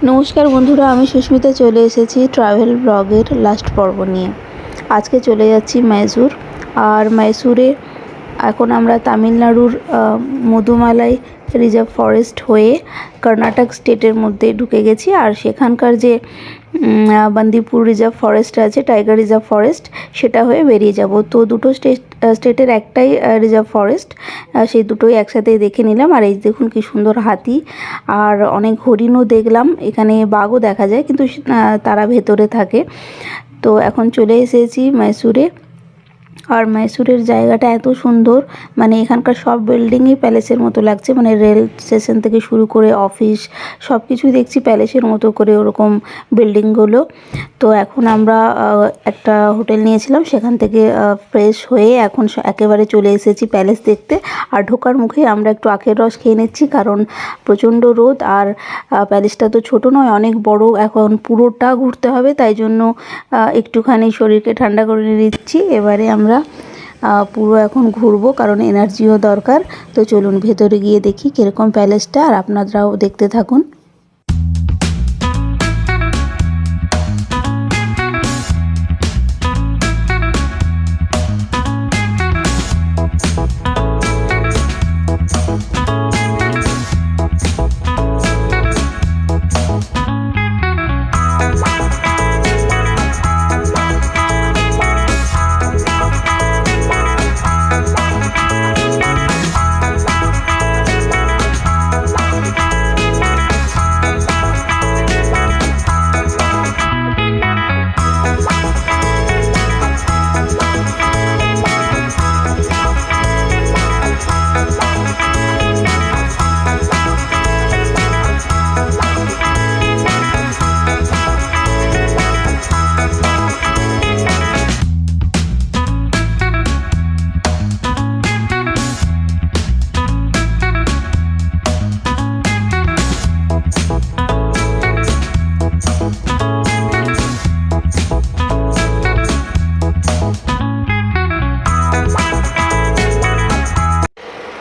নমস্কার বন্ধুরা, আমি সুস্মিতা চলে এসেছি ট্রাভেল ব্লগের লাস্ট পর্ব নিয়ে। আজকে চলে যাচ্ছি মাইসোর। আর মাইসোরে এখন আমরা তামিলনাড়ুর মধুমালাই রিজার্ভ ফরেস্ট হয়ে কর্ণাটক স্টেটের মধ্যে ঢুকে গেছি। আর সেখানকার যে বান্দিপুর রিজার্ভ ফরেস্ট আছে, টাইগার রিজার্ভ ফরেস্ট, সেটা হয়ে বেরিয়ে যাব। তো দুটো স্টেটের একটাই রিজার্ভ ফরেস্ট, সেই দুটোই একসাথে দেখে নিলাম। আর এই দেখুন কি সুন্দর হাতি আর অনেক হরিণও দেখলাম। এখানে বাঘও দেখা যায়, কিন্তু তারা ভেতরে থাকে। তো এখন চলে এসেছি মাইসোরে। আর মাইসোরের জায়গাটা এত সুন্দর, মানে এখানকার সব বিল্ডিংই প্যালেসের মতো লাগছে। মানে রেল স্টেশন থেকে শুরু করে অফিস সব কিছুই দেখছি প্যালেসের মতো করে, ওরকম বিল্ডিংগুলো। তো এখন আমরা একটা হোটেল নিয়েছিলাম, সেখান থেকে ফ্রেশ হয়ে এখন একেবারে চলে এসেছি প্যালেস দেখতে। আর ঢোকার মুখে আমরা একটু আখের রস খেয়ে নিচ্ছি, কারণ প্রচণ্ড রোদ। আর প্যালেসটা তো ছোট নয়, অনেক বড়। এখন পুরোটা ঘুরতে হবে, তাই জন্য একটুখানি শরীরকে ঠান্ডা করে নিচ্ছি। এবারে আমরা পুরো এখন ঘুরবো, কারণ এনার্জিও দরকার। তো চলুন ভেতরে গিয়ে দেখি কীরকম প্যালেসটা, আর আপনারাও দেখতে থাকুন।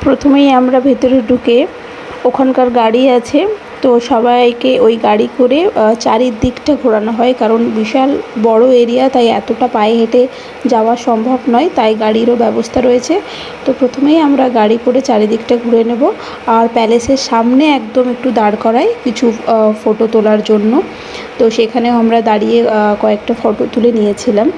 প্রথমেই আমরা ভেতরে ঢুকে ওখানকার গাড়ি আছে, তো সবাইকে ওই গাড়ি করে চারিদিকটা ঘোরানো হয়, কারণ বিশাল বড় এরিয়া, তাই এতটা পায়ে হেঁটে যাওয়া সম্ভব নয়, তাই গাড়িরও ব্যবস্থা রয়েছে। তো প্রথমেই আমরা গাড়ি করে চারিদিকটা ঘুরে নেব। আর প্যালেসের সামনে একদম একটু দাঁড় করাই কিছু ফটো তোলার জন্য। তো সেখানেও আমরা দাঁড়িয়ে কয়েকটা ফটো তুলে নিয়েছিলাম।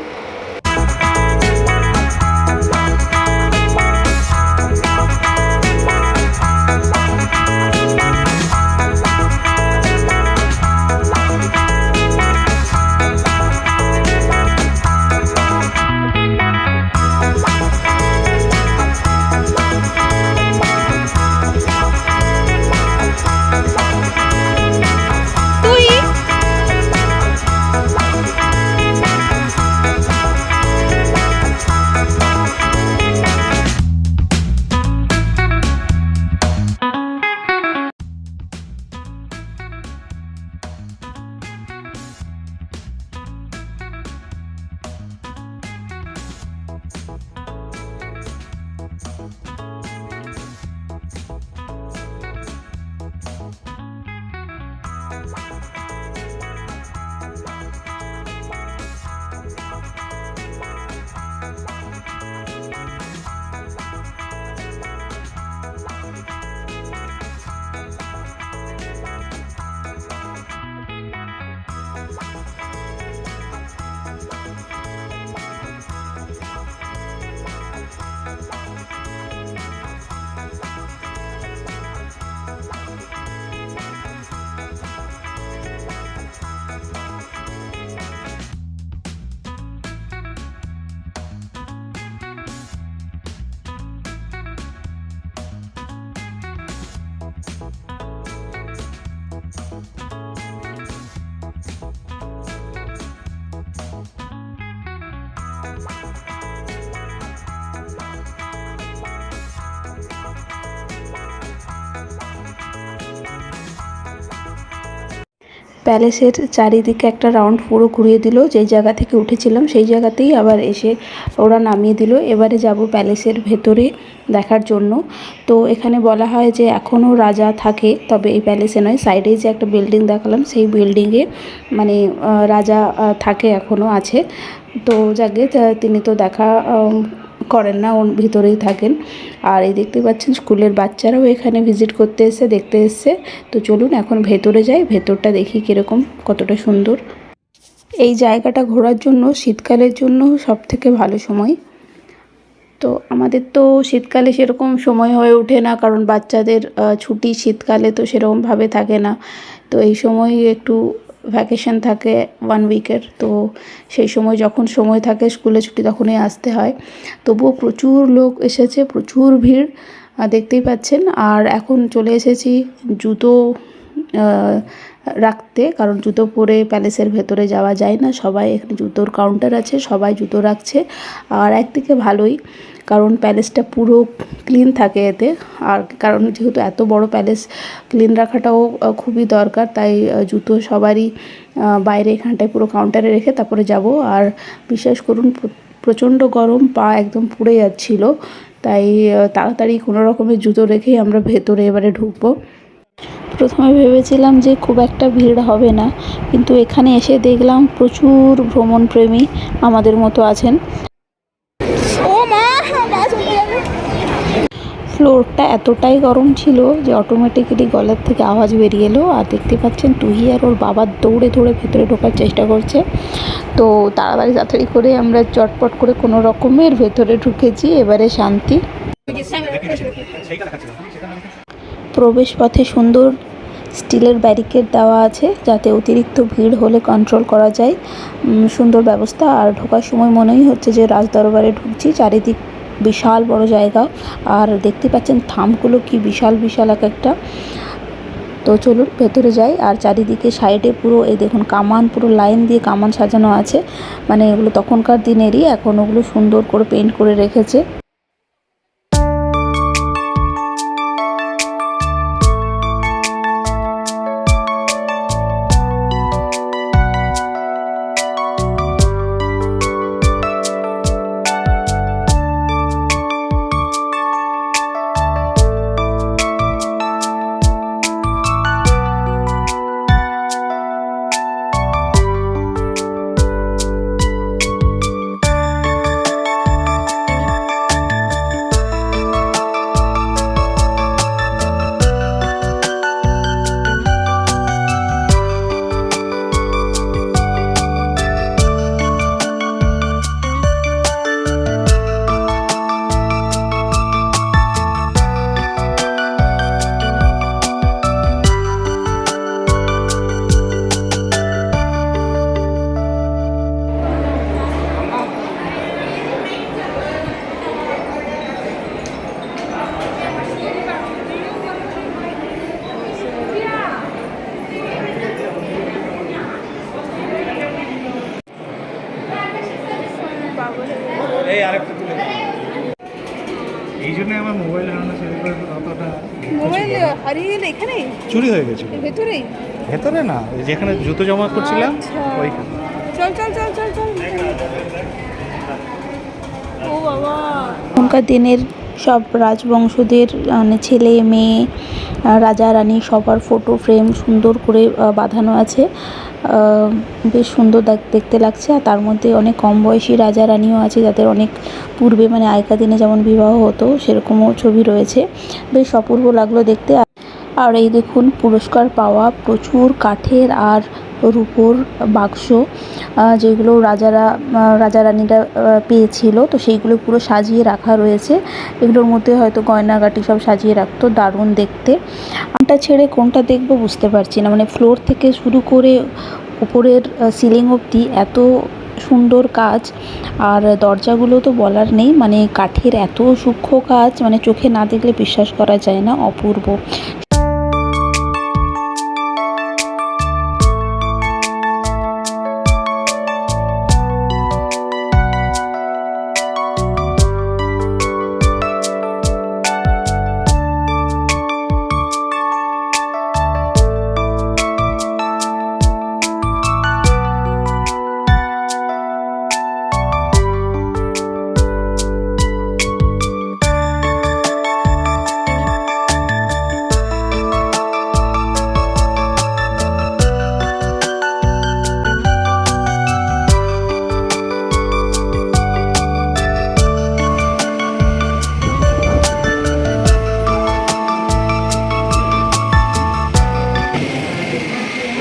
প্যালেসের চারিদিকে একটা রাউন্ড পুরো ঘুরিয়ে দিল, যেই জায়গা থেকে উঠেছিলাম সেই জায়গাতেই আবার এসে ওরা নামিয়ে দিল। এবারে যাব প্যালেসের ভেতরে দেখার জন্য। তো এখানে বলা হয় যে এখনও রাজা থাকে, তবে এই প্যালেসে নয়, সাইডে যে একটা বিল্ডিং দেখালাম সেই বিল্ডিংয়ে মানে রাজা থাকে, এখনও আছে। তো যাকে তিনি তো দেখা করেন না, ওর ভিতরেই থাকেন। আর এই দেখতে পাচ্ছেন স্কুলের বাচ্চারাও এখানে ভিজিট করতে এসে দেখতে এসছে। তো চলুন এখন ভেতরে যাই, ভেতরটা দেখি কীরকম, কতটা সুন্দর। এই জায়গাটা ঘোরার জন্য শীতকালের জন্য সবথেকে ভালো সময়। তো আমাদের তো শীতকালে সেরকম সময় হয়ে ওঠে না, কারণ বাচ্চাদের ছুটি শীতকালে তো সেরকমভাবে থাকে না। তো এই সময় একটু ভ্যাকেশন থাকে 1 উইকের, তো সেই সময় যখন সময় থাকে স্কুলে ছুটি তখনই আসতে হয়। তবুও প্রচুর লোক এসেছে, প্রচুর ভিড় দেখতেই পাচ্ছেন। আর এখন চলে এসেছি জুতো রাখতে, কারণ জুতো পরে প্যালেসের ভেতরে যাওয়া যায় না। সবাই এখানে জুতোর কাউন্টার আছে, সবাই জুতো রাখছে। আর একদিকে ভালোই, কারণ প্যালেসটা পুরো ক্লিন থাকে এতে। আর কারণ যেহেতু এত বড় প্যালেস, ক্লিন রাখাটাও খুবই দরকার, তাই জুতো সবারই বাইরে এখানটায় পুরো কাউন্টারে রেখে তারপরে যাব। আর বিশ্বাস করুন প্রচণ্ড গরম, পা একদম পুড়ে যাচ্ছিল, তাই তাড়াতাড়ি কোনো রকমের জুতো রেখেই আমরা ভেতরে এবারে ঢুকবো। প্রথমে ভেবেছিলাম যে খুব একটা ভিড় হবে না, কিন্তু এখানে এসে দেখলাম প্রচুর ভ্রমণপ্রেমী আমাদের মতো আছেন। ফ্লোরটা এতটাই গরম ছিল যে অটোমেটিক্যালি গলার থেকে আওয়াজ বেরিয়ে এলো। আর দেখতে পাচ্ছেন টুহি আর ওর বাবা দৌড়ে দৌড়ে ভেতরে ঢোকার চেষ্টা করছে। তো তাড়াতাড়ি করে আমরা চটপট করে কোনো রকমের ভেতরে ঢুকেছি, এবারে শান্তি। প্রবেশ পথে সুন্দর স্টিলের ব্যারিকেড দেওয়া আছে, যাতে অতিরিক্ত ভিড় হলে কন্ট্রোল করা যায়। সুন্দর ব্যবস্থা। আর ঢোকার সময় মনেই হচ্ছে যে রাজদরবারে ঢুকছি। চারিদিক বিশাল বড় জায়গা, আর দেখতে পাচ্ছেন থামগুলো কি বিশাল বিশাল এক একটা। তো চলুন ভেতরে যাই। আর চারিদিকে সাইডে পুরো এই দেখুন কামান, পুরো লাইন দিয়ে কামান সাজানো আছে। মানে এগুলো তখনকার দিনেরই, এখন ওগুলো সুন্দর করে পেন্ট করে রেখেছে। এই আরেকটা তুলে এই জন্য আমার মোবাইল হারানো ছিল, অতটা মোবাইল হারিয়ে গেলে এখানে চুরি হয়ে গেছিল। ভেতরেই ভেতরে না, যেখানে জুতো জমা করছিলাম ওইখানে। চল চল চল চল চল। ও বাবা, এখনকার দিনের সব রাজবংশদের মানে ছেলে মেয়ে, রাজা রানী সবার ফটো ফ্রেম সুন্দর করে বাঁধানো আছে। বেশ সুন্দর দেখতে লাগছে। আর তার মধ্যে অনেক কম বয়সী রাজা রানীও আছে, যাদের অনেক পূর্বে মানে আগেকার দিনে যেমন বিবাহ হতো সেরকমও ছবি রয়েছে। বেশ অপূর্ব লাগলো দেখতে। আর এই দেখুন পুরস্কার পাওয়া প্রচুর কাঠের আর রূপোর বাক্স, যেগুলো রাজা রানীরা পেয়েছিল, তো সেইগুলো পুরো সাজিয়ে রাখা রয়েছে। এগুলোর মধ্যে হয়তো গয়নাগাটি সব সাজিয়ে রাখতো। দারুণ দেখতে। কোনটা ছেড়ে কোনটা দেখবো বুঝতে পারছি না। মানে ফ্লোর থেকে শুরু করে উপরের সিলিং অবধি এত সুন্দর কাজ। আর দরজাগুলো তো বলার নেই, মানে কাঠের এত সূক্ষ্ম কাজ, মানে চোখে না দেখলে বিশ্বাস করা যায় না। অপূর্ব।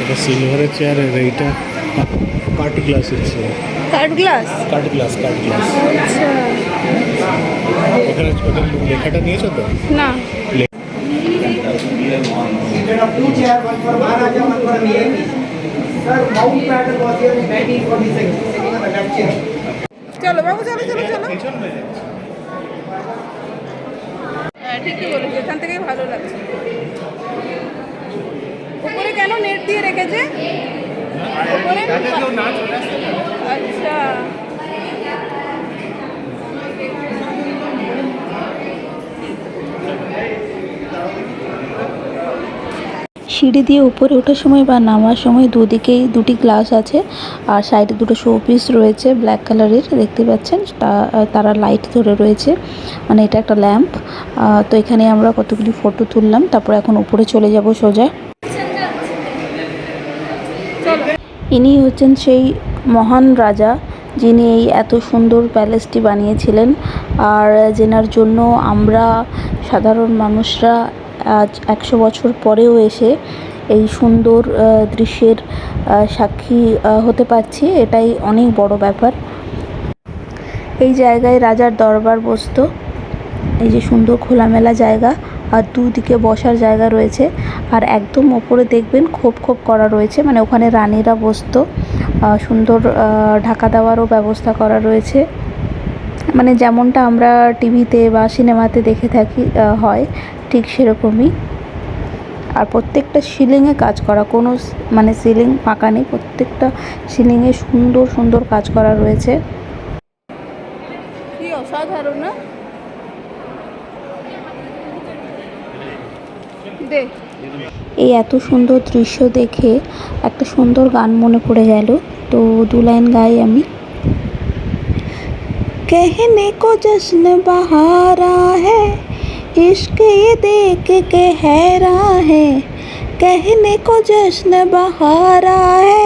এটা সিলভারের চেয়ার আর এইটা কাট গ্লাসের চেয়ার। কাঠ গ্লাস। কাট গ্লাস। আচ্ছা। ওখানে ওদের লেখাটা নিয়েছো তো? না। Instead of 2 chairs, one for Maharaja, one for VIP. Sir, mount pattern was here in 1946, sitting on the left chair. চলো বাবু, চলো চলো চলো। পেছন হয়ে যাচ্ছে। হ্যাঁ ঠিকই বলেছো, এখান থেকেই ভালো লাগছে। উপরে কেন নেট দিয়ে রেখেছে? উপরে যাতে কেউ না চলে আসতে পারে। আচ্ছা। সিঁড়ি দিয়ে উপরে ওঠার সময় বা নামার সময় দুদিকেই দুটি গ্লাস আছে, আর সাইডে দুটো শোপিস রয়েছে ব্ল্যাক কালারের, দেখতে পাচ্ছেন তারা লাইট ধরে রয়েছে, মানে এটা একটা ল্যাম্প। তো এখানে আমরা কতগুলি ফটো তুললাম, তারপর এখন উপরে চলে যাব সোজা। ইনি হচ্ছেন সেই মহান রাজা যিনি এই এত সুন্দর প্যালেসটি বানিয়েছিলেন, আর যেনার জন্য আমরা সাধারণ মানুষরা আজ 100 বছর পরেও এসে এই সুন্দর দৃশ্যের সাক্ষী হতে পারছি, এটাই অনেক বড় ব্যাপার। এই জায়গায় রাজার দরবার বসতো, এই যে সুন্দর খোলামেলা জায়গা, আর দুদিকে বসার জায়গা রয়েছে, আর একদম ওপরে দেখবেন খোপ খোপ করা রয়েছে, মানে ওখানে রানীরা বসতো। সুন্দর ঢাকা দেওয়ারও ব্যবস্থা করা রয়েছে, মানে যেমনটা আমরা টিভিতে বা সিনেমাতে দেখে থাকি হয় ঠিক সেরকমই। আর প্রত্যেকটা সিলিংয়ে কাজ করা, কোনো মানে সিলিং ফাঁকা নেই, প্রত্যেকটা সিলিংয়ে সুন্দর সুন্দর কাজ করা রয়েছে। কি অসাধারণ না? দে। এই এত সুন্দর দৃশ্য দেখে একটা সুন্দর গান মনে পড়ে গেল, তো 2 লাইন গাই আমি। कहने को जश्न बहारा है, इश्क ये देख के हैरान है। कहने को जश्न बहारा है,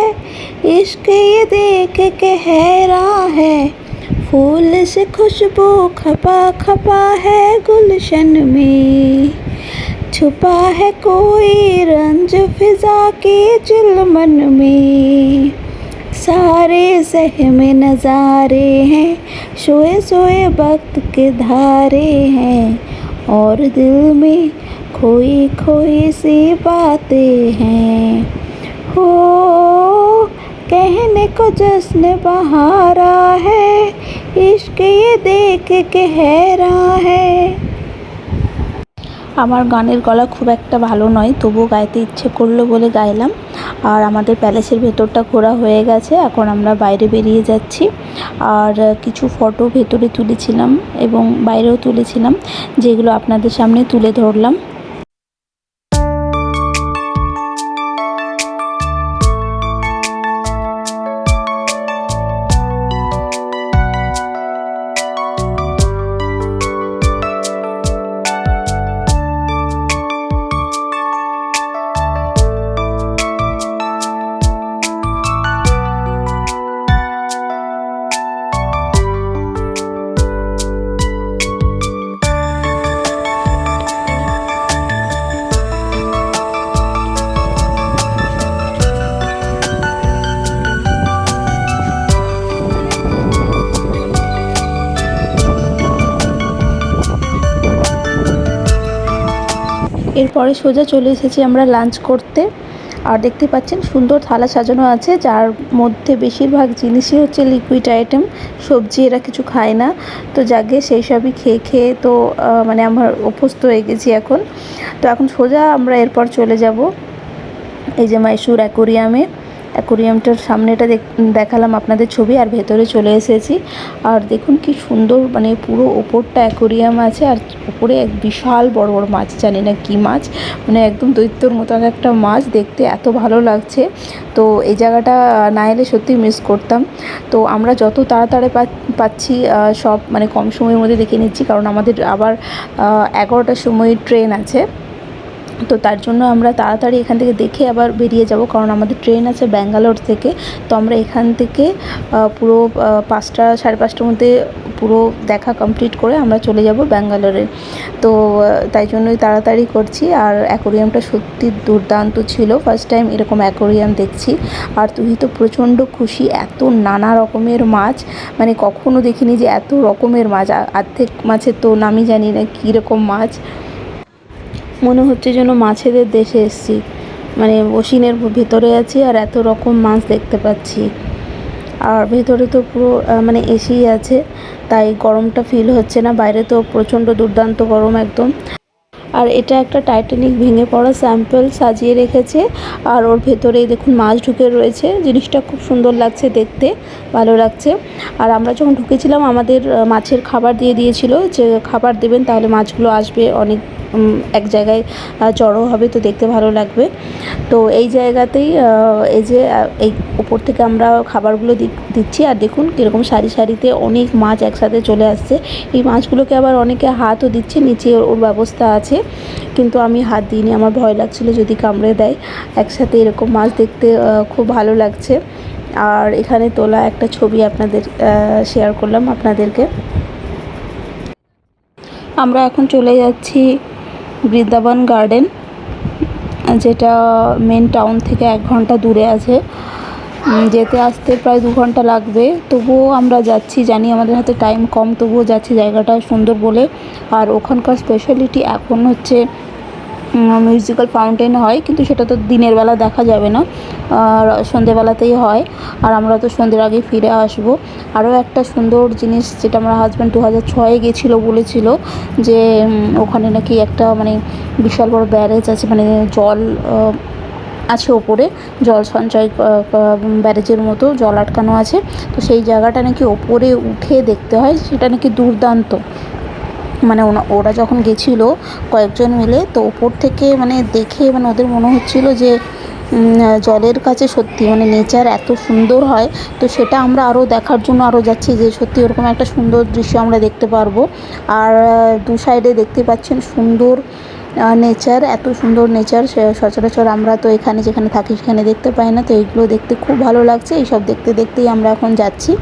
इश्क ये देख के हैरान है। फूल से खुशबू खपा खपा है गुलशन में, छुपा है कोई रंज फिजा के चिलमन में। सारे सहमे नज़ारे हैं, सोए सोए वक्त के धारे हैं, और दिल में खोई खोई सी बातें हैं। हो कहने को जश्न बहारा है, इश्क ये देख के हैरान है। আমার গানের গলা খুব একটা ভালো নয়, তবুও গাইতে ইচ্ছে করলো বলে গাইলাম। আর আমাদের প্যালেসের ভেতরটা ঘোরা হয়ে গেছে, এখন আমরা বাইরে বেরিয়ে যাচ্ছি। আর কিছু ফটো ভেতরে তুলেছিলাম এবং বাইরেও তুলেছিলাম, যেগুলো আপনাদের সামনে তুলে ধরলাম। এরপরে সোজা চলে এসেছি আমরা লাঞ্চ করতে। আর দেখতে পাচ্ছেন সুন্দর থালা সাজানো আছে, যার মধ্যে বেশিরভাগ জিনিসই হচ্ছে লিকুইড আইটেম, সবজি এরা কিছু খায় না। তো যাকে সেই সবই খেয়ে খেয়ে তো মানে আমার অভ্যস্ত হয়ে গেছি এখন। তো এখন সোজা আমরা এরপর চলে যাব এই যে মাইসুর অ্যাকোরিয়ামে। অ্যাকোরিয়ামটার সামনেটা দেখালাম আপনাদের ছবি, আর ভেতরে চলে এসেছি। আর দেখুন কি সুন্দর, মানে পুরো ওপরটা অ্যাকোরিয়াম আছে, আর উপরে এক বিশাল বড় বড় মাছ, জানি না কী মাছ, মানে একদম দৈত্যর মতো একটা মাছ, দেখতে এত ভালো লাগছে। তো এই জায়গাটা না এলে সত্যি মিস করতাম। তো আমরা যত তাড়াতাড়ি পাচ্ছি সব মানে কম সময়ের মধ্যে দেখে নিচ্ছি, কারণ আমাদের আবার 11টার সময় ট্রেন আছে। তো তার জন্য আমরা তাড়াতাড়ি এখান থেকে দেখে আবার বেরিয়ে যাব, কারণ আমাদের ট্রেন আছে ব্যাঙ্গালোর থেকে। তো আমরা এখান থেকে পুরো 5টা 5:30টার মধ্যে পুরো দেখা কমপ্লিট করে আমরা চলে যাব ব্যাঙ্গালোরে। তো তাই জন্যই তাড়াতাড়ি করছি। আর অ্যাকোরিয়ামটা সত্যি দুর্দান্ত ছিল, ফার্স্ট টাইম এরকম অ্যাকোরিয়াম দেখছি। আর তুই তো প্রচণ্ড খুশি, এত নানা রকমের মাছ, মানে কখনো দেখিনি যে এত রকমের মাছ। অর্ধেক মাছের তো নামই জানি না কীরকম মাছ, মনে হচ্ছে যেন মাছেদের দেশে এসেছি, মানে ওশিনের ভেতরে আছি আর এত রকম মাছ দেখতে পাচ্ছি। আর ভেতরে তো পুরো মানে এসিই আছে, তাই গরমটা ফিল হচ্ছে না। বাইরে তো প্রচণ্ড দুর্দান্ত গরম একদম। আর এটা একটা টাইটানিক ভেঙে পড়া স্যাম্পল সাজিয়ে রেখেছে, আর ওর ভেতরেই দেখুন মাছ ঢুকে রয়েছে। জিনিসটা খুব সুন্দর লাগছে দেখতে, ভালো লাগছে। আর আমরা যখন ঢুকেছিলাম আমাদের মাছের খাবার দিয়ে দিয়েছিল, যে খাবার দেবেন তাহলে মাছগুলো আসবে অনেক এক জায়গায় জড়ো হবে, তো দেখতে ভালো লাগবে। তো এই জায়গাতেই এই যে এই উপর থেকে আমরা খাবারগুলো দিচ্ছি, আর দেখুন কীরকম সারি সারিতে অনেক মাছ একসাথে চলে আসছে। এই মাছগুলোকে আবার অনেকে হাতও দিচ্ছে, নিচে ওর ব্যবস্থা আছে, কিন্তু আমি হাত দিইনি, আমার ভয় লাগছিল যদি কামড়ে দেয়। একসাথে এরকম মাছ দেখতে খুব ভালো লাগছে। আর এখানে তোলা একটা ছবি আপনাদের শেয়ার করলাম আপনাদেরকে। আমরা এখন চলে যাচ্ছি বৃন্দাবন গার্ডেন, যেটা মেন টাউন থেকে 1 ঘন্টা দূরে আছে। যেতে আসতে প্রায় 2 ঘন্টা লাগবে, তবুও আমরা যাচ্ছি, জানি আমাদের হাতে টাইম কম, তবুও যাচ্ছি, জায়গাটা সুন্দর বলে। আর ওখানকার স্পেশালিটি এখন হচ্ছে মিউজিক্যাল ফাউন্টেন হয়, কিন্তু সেটা তো দিনের বেলা দেখা যাবে না, আর সন্ধেবেলাতেই হয়। আর আমরা তো সন্ধ্যের আগেই ফিরে আসব। আরও একটা সুন্দর জিনিস, যেটা আমার হাজব্যান্ড 2006-এ গেছিলো, বলেছিল যে ওখানে নাকি একটা মানে বিশাল বড় ব্যারেজ আছে, মানে জল আছে ওপরে, জল সঞ্চয় ব্যারেজের মতো জল আটকানো আছে। তো সেই জায়গাটা নাকি ওপরে উঠে দেখতে হয়, সেটা নাকি দুর্দান্ত। মানে ওরা যখন গেছিলো কয়েকজন মিলে, তো ওপর থেকে মানে দেখে মানে ওদের মনে হচ্ছিলো যে জলের কাছে সত্যি মানে নেচার এত সুন্দর হয়। তো সেটা আমরা আরও দেখার জন্য আরও যাচ্ছি, যে সত্যি ওরকম একটা সুন্দর দৃশ্য আমরা দেখতে পারবো। আর দু সাইডে দেখতে পাচ্ছেন সুন্দর নেচার, এত সুন্দর নেচার সচরাচর আমরা তো এখানে যেখানে থাকি সেখানে দেখতে পাই না। তো এইগুলো দেখতে খুব ভালো লাগছে, এইসব দেখতে দেখতেই আমরা এখন যাচ্ছি।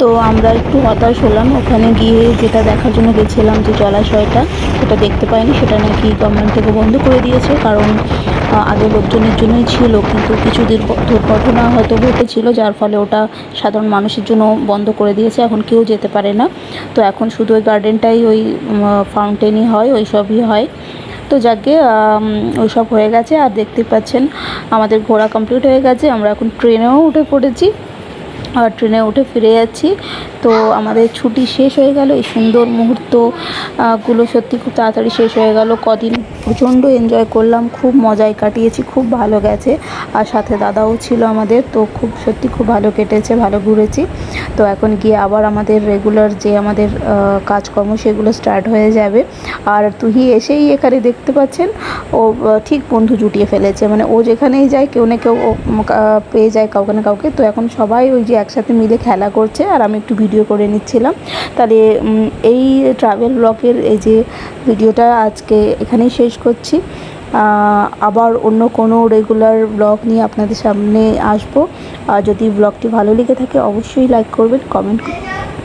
তো আমরা একটু হতাশ হলাম ওখানে গিয়ে, যেটা দেখার জন্য গেছিলাম যে জলাশয়টা, সেটা দেখতে পাইনি। সেটা নাকি গভর্নমেন্ট থেকে বন্ধ করে দিয়েছে, কারণ আগে লোকজনের জন্যই ছিল, কিন্তু কিছু দুর্ঘটনা হয়তো ঘটেছিল, যার ফলে ওটা সাধারণ মানুষের জন্য বন্ধ করে দিয়েছে, এখন কেউ যেতে পারে না। তো এখন শুধু ওই গার্ডেনটাই, ওই ফাউন্টেনই হয়, ওই সবই হয়। তো যাকে ওই সব হয়ে গেছে। আর দেখতে পাচ্ছেন আমাদের ঘোরা কমপ্লিট হয়ে গেছে, আমরা এখন ট্রেনেও উঠে পড়েছি, আর ট্রেনে উঠে ফিরে যাচ্ছি। তো আমাদের ছুটি শেষ হয়ে গেল, এই সুন্দর মুহূর্তগুলো সত্যি খুব তাড়াতাড়ি শেষ হয়ে গেল। কদিন প্রচণ্ড এনজয় করলাম, খুব মজায় কাটিয়েছি, খুব ভালো গেছে। আর সাথে দাদাও ছিল আমাদের, তো সত্যি খুব ভালো কেটেছে, ভালো ঘুরেছি। তো এখন গিয়ে আবার আমাদের রেগুলার যে আমাদের কাজকর্ম সেগুলো স্টার্ট হয়ে যাবে। আর তুহি এসেই এখানে দেখতে পাচ্ছেন ও ঠিক বন্ধু জুটিয়ে ফেলেছে, মানে ও যেখানেই যায় কেউ না কেউ পেয়ে যায় কাউকে না কাউকে। তো এখন সবাই ওই যে একসাথে মিলে খেলা করছে আর আমি একটু ভিডিও করে নিচ্ছিলাম। তাহলে এই ট্রাভেল ব্লগের এই যে ভিডিওটা আজকে এখানেই শেষ করছি। আবার অন্য কোনো রেগুলার ব্লগ নিয়ে আপনাদের সামনে আসবো। আর যদি ব্লগটি ভালো লেগে থাকে অবশ্যই লাইক করবেন, কমেন্ট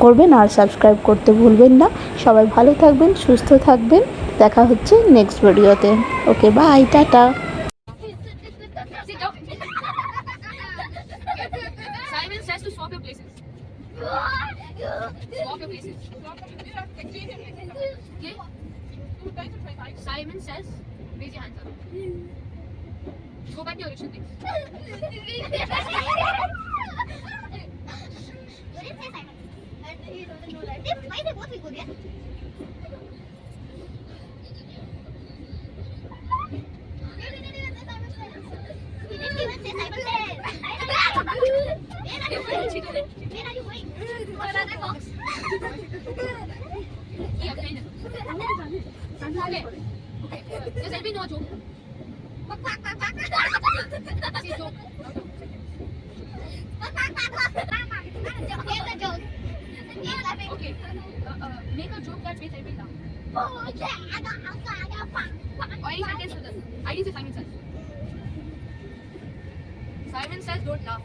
করবেন আর সাবস্ক্রাইব করতে ভুলবেন না। সবাই ভালো থাকবেন, সুস্থ থাকবেন। দেখা হচ্ছে নেক্সট ভিডিওতে। Okay, bye, tata. Sit down. Simon says to swap your places. Swap your places. Okay? Simon says, raise your hands up. Go back to your original place. Why they both will go there? Okay. Does anybody know a joke? Say a joke. Okay. Make a joke that makes everybody laugh. Or any sentence with us. I didn't say Simon says. Simon says don't laugh.